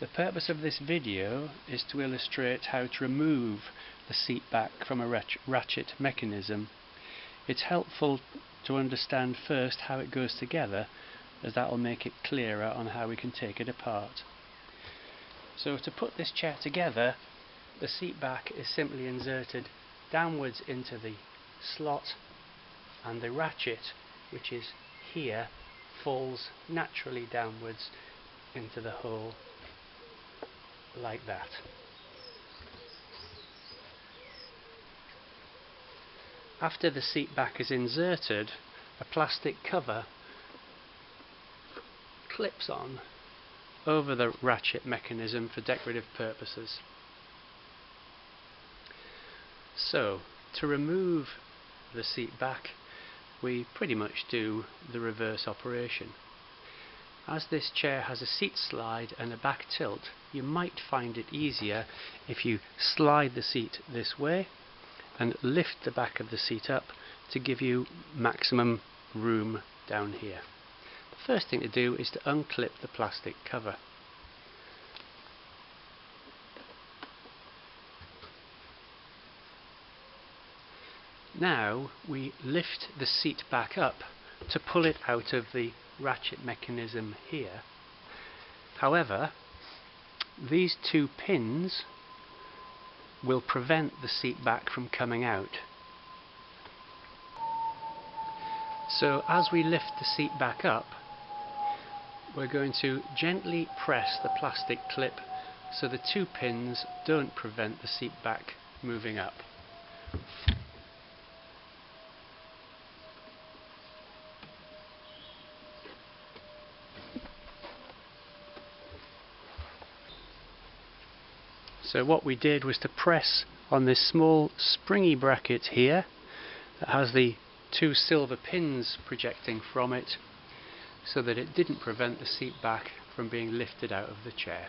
The purpose of this video is to illustrate how to remove the seat back from a ratchet mechanism. It's helpful to understand first how it goes together, as that will make it clearer on how we can take it apart. So to put this chair together, the seat back is simply inserted downwards into the slot, and the ratchet, which is here, falls naturally downwards into the hole like that. After the seat back is inserted, a plastic cover clips on over the ratchet mechanism for decorative purposes. So, to remove the seat back, we pretty much do the reverse operation. As this chair has a seat slide and a back tilt, you might find it easier if you slide the seat this way and lift the back of the seat up to give you maximum room down here. The first thing to do is to unclip the plastic cover. Now we lift the seat back up to pull it out of the ratchet mechanism here. However, these two pins will prevent the seat back from coming out. So as we lift the seat back up, we're going to gently press the plastic clip so the two pins don't prevent the seat back moving up. So what we did was to press on this small springy bracket here that has the two silver pins projecting from it, so that it didn't prevent the seat back from being lifted out of the chair.